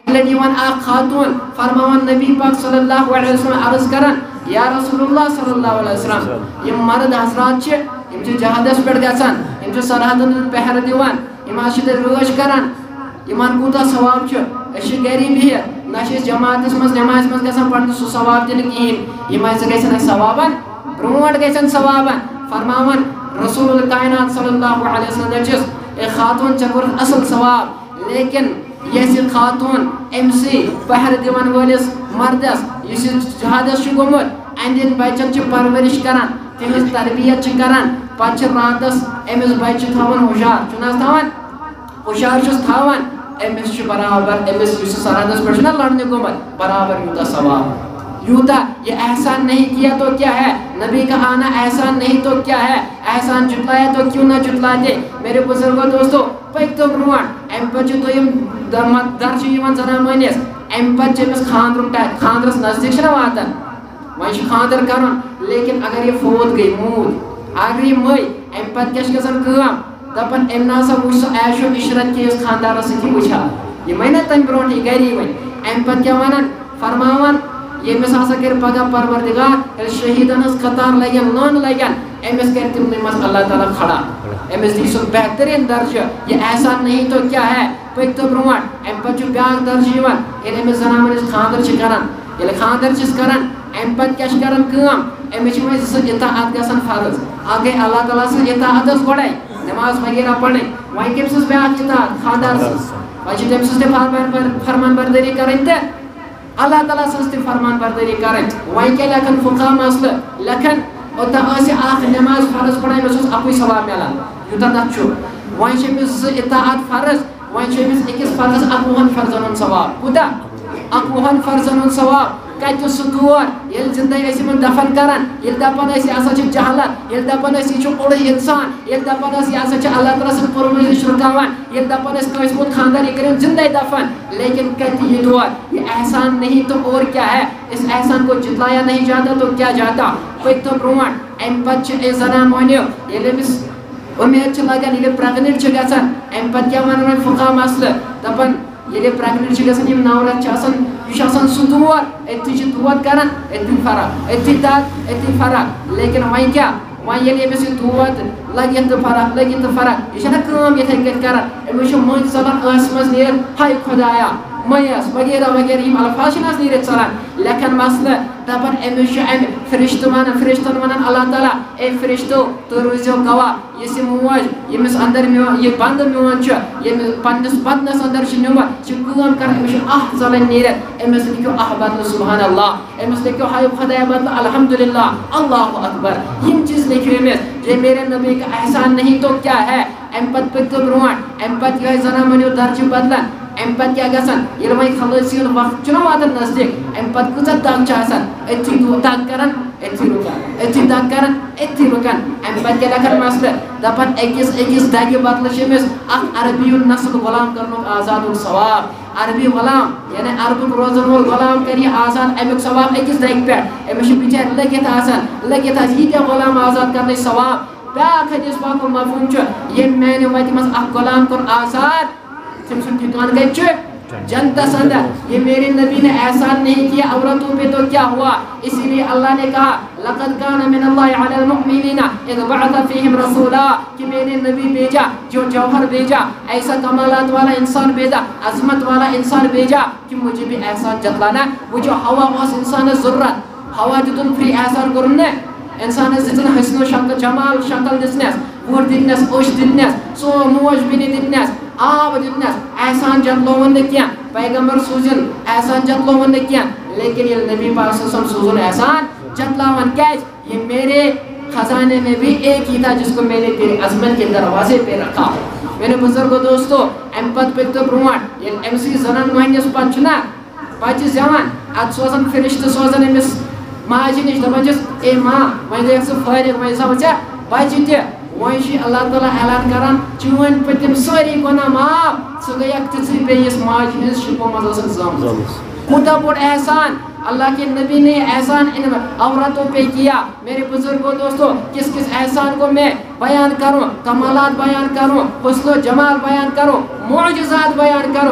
لڑیوان آ خاتون فرماوان نبی پاک صلی اللہ علیہ وسلم عرض کرن یا رسول اللہ صلی اللہ علیہ وسلم یہ مرد حضرات چھے یم چھے جہادس پر گژھان یم چھے سرحدن پہر دیوان یم آشد روش کران یمان کوتا ثواب چھے اسی گری بہت نشیس جماعت مز نماز مز گژھان پڑھن سو ثواب دن کہین یم آشد گژھان ثوابن برونٹ گژھان ثوابن فرماوان رسول الکائنات صلی اللہ علیہ وسلم دچس اے خاتون چکر اصل ثواب لیکن یہ خاتون امسی پہر دیوان ولس مردس اس جہادس گومت اندین بچن پرورش کران تہذ تربیت کران پتہ راتس امس بچہ تھوان ہوشیار چناس تھوان ہوشیار چھس تھوان امس برابر امس اس سرحدس پہ لڑنے گومت برابر یوتا ثواب یوتا یہ احسان نہیں کیا تو کیا ہے نبی کا آنا احسان نہیں تو کیا ہے احسان جتلایا تو کیوں نہ جتلاتے میرے بزرگوں دوستو پک تو برونٹ ام پتہ دویم درچ یوان زنا مٲنِس ام پتہ چمس خاندرس نزدیک چھنا واتان وۄنۍ خاندر کرن لیکن اگر یہ فوت گئی موت اگر یہ مئی ام پتہ کیا گژھان کٲم دپان ام ناسا وٕچھ سُہ عیش و عشرت کے اس خاندارس سۭتی وٕچھان یہ مے نا تمہِ برونٹھٕے گری وۄنۍ ام پتہ کیا ونان فرماوان یمس ہسا کر پگہ پروردگار ییٚلہِ شہیدن ہٕنٛز قطار لگن لٲن لگن امس کر تمنے منٛز اللہ تعالیٰ کھڑا امس دی سُہ بہترین درجہ یہ احسان نہیں تو کیا ہے پٔکۍ تو برونٛٹھ ام پتہٕ چھُ بیٛاکھ درجہ یِوان ییٚلہِ أمِس زنان مٲنِس خاندر چھِ کران ییٚلہِ خاندر چھِس کران ام پتہٕ کیٛاہ چھِ کران کٲم أمِس چھِ وۄنۍ زٕ اطاعت گژھان فرض اکھ گٔے اللہ تعالیٰ سٕنٛز اطاعت حظ گۄڈے نماز وغیرہ پرٕنۍ وۄنۍ کٔمۍ سٕنٛز بیٛاکھ اطاعت خاندار سٕنٛز وۄنۍ چھِ تٔمۍ سٕنٛز تہِ فرمان بردٲری کرٕنۍ تہٕ اللہ تعالیٰ سٕنٛز تہِ فرمان بردٲری کرٕنۍ وۄنۍ کیٛاہ لیکھن فقہا مسلہٕ لیکھن اوٚتام ٲسۍ اکھ نماز فرض پران أمِس اوس اکُے ثواب ملان یوٗتاہ تتھ چھُ وۄنۍ چھِ أمِس زٕ اطاعت فرض وۄنۍ چھُ أمِس أکِس فرضس 11 فرضن ہُنٛد ثواب کوٗتاہ 11 فرضن ہُنٛد ثواب کتہِ سُہ دور ییٚلہِ زندے ٲسۍ یِمن دفن کران ییٚلہِ دپان ٲسۍ یہِ ہسا چھِ جہالت ییٚلہِ دپان ٲسۍ یہِ چھُ اوٚڑُے انسان ییٚلہِ دپان ٲسۍ یہِ ہسا چھِ اللہ تعالیٰ سٕنٛدۍ قربٲنی رُکاوان ییٚلہِ دپان ٲسۍ کٲنٛسہِ موت خاندر یہِ کٔرِنۍ زندے دفن لیکن کتہِ یہ دور یہ احسان نہیں تو اور کیا ہے اس احسان کو جتلایا نہیں جاتا تو کیا جاتا پٔکۍ تو برونٛٹھ امہِ پتہٕ چھِ أسۍ زنان مۄہنیو ییٚلہِ أمِس اُمید چھِ لگان ییٚلہِ پریگنِٹ چھِ گژھان امہِ پتہٕ کیٛاہ ونان وۄنۍ فقہا مسلہٕ دپان ییٚلہِ پریگنِٹ چھِ گژھان یِم 9 رٮ۪تھ چھِ آسان یہ چھُ آسان سُہ دور أتھی چھِ دود کران أتھی فرق أتھی دگ أتھی فرق لیکن وۄنۍ کیٛاہ وۄنۍ ییٚلہِ أمِس یہِ دود لگن تہٕ فرق لگن تہٕ فرق یہِ چھےٚ نا کٲم یِتھے کٔنۍ کران أمِس چھُ مٔنٛزۍ ژلان ٲسہٕ منٛز نیٖرِتھ ہاے خۄدایا مٔیَس وغیرہ وغیرہ یِم الفاظ چھِنہٕ حظ نیٖرِتھ ژلان لیکھن مسلہٕ دپان أمِس چھُ امہِ فرشتہٕ ونان فرشتن ونان اللہ تعالیٰ اے فرشتو تُہۍ روٗزِو گواہ یُس یہِ موج ییٚمِس اندر میون یہِ بنٛدٕ میون چھُ ییٚمِس پننِس بدنس اندر چھُ نِمُت یہِ چھُ کٲم کران أمِس چھُ اکھ ژلان نیٖرِتھ أمِس لیکھِو اکھ بدلہٕ سبحان اللہ أمِس لیکھِو ہاے خۄدایا بدلہٕ الحمدللہ اللہ اکبر یِم چیٖز لیکھِو أمِس یہ میرے نبی کا احسان نہیں تو کیا ہے امہِ پتہٕ پٔکۍ تو برونٛٹھ امہِ پتہٕ یِہوٚے زنان مۄہنیو درجہِ بدلان امہِ پتہٕ کیٛاہ گژھان ییٚلہِ وۄنۍ خلٲصی ہُنٛد وقت چھُنہ واتان نزدیٖک امہِ پتہٕ کۭژاہ دگ چھِ آسان أتھی دگ کران أتھی رُکان أتھی دگ کران أتھی رُکان امہِ پتہٕ کیٛاہ لیکھان مسلہٕ دپان أکِس دگہِ بدلہٕ چھِ أمِس اکھ عربی ہُنٛد نسل غلام کرنُک آزادُک ثواب عربی غلام یعنی عربُک روزن وول غلام کر یہ آزاد امیُک ثواب أکِس دگہِ پٮ۪ٹھ أمِس چھِ بِچارِ لٔگِتھ آسان ییٖتیاہ غلام آزاد کرنٕچ ثواب بیٛاکھ حدیث پاکُک مفہوٗم چھُ ییٚمہِ میانہِ وتہِ منٛز اکھ غلام کوٚر آزاد تٔمۍ سُنٛد ٹھِکانہٕ کتہِ چھُ جنتس اندر یہ میرے نبی نے احسان نہیں کیا عورتوں پہ تو کیا ہوا اسی لیے اللہ نے کہا لقد كان من اللہ علی المؤمنین اذ بعث فیہم رسولا کہ میں نے نبی بھیجا جو جوہر بھیجا ایسا کمالات والا انسان بھیجا عظمت والا انسان بھیجا کہ مجھے بھی احسان جتلانا وہ جو ہوا اس انسان ضرورت ہوا دتن فری احسان کرن انسان دتن حسن و شکل جمال شکل دسنس ووٹ دتنس اوش دتنس سو موج بینی دتنس آب دتنس احسان جتلون کیا پیغمبر سوزن احسان جتلون کیا لیکن یہ نبی پاک صلی اللہ علیہ وسلم سوزن احسان جتلاون کیج یہ میرے خزانے میں بھی ایک ہی تھا جس کو میں نے تیرے عظمت کے دروازے پہ رکھا میرے بزرگو دوستو ام پت پک تو برونٹ یہ ام سی زنان مہنیس پت چھنا بچہ زیوان ات سوزن فرشتہ سوزن امس ماجہ نش دپان چھس اے ماں وۄنۍ گٔیکھ ژٕ فارغ وۄنۍ سمجھ ژےٚ بچہ تہِ وۄنۍ چھُ اللہ تعالیٰ اعلان کران چٲنۍ پٔتِم سٲری گۄناہ معاف ژٕ گٔیکھ تِژھٕے بیٚیِس ماجہِ ہٕنٛز شِپو منٛز ٲسٕکھ زامٕژ کوٗتاہ بوٚڑ احسان اللہ کے نبی نے احسان ان عورتوں پہ کیا میرے بزرگوں دوستو کس کس احسان کو میں بیان کروں کمالات بیان کروں حسن و جمال بیان کروں معجزات بیان کروں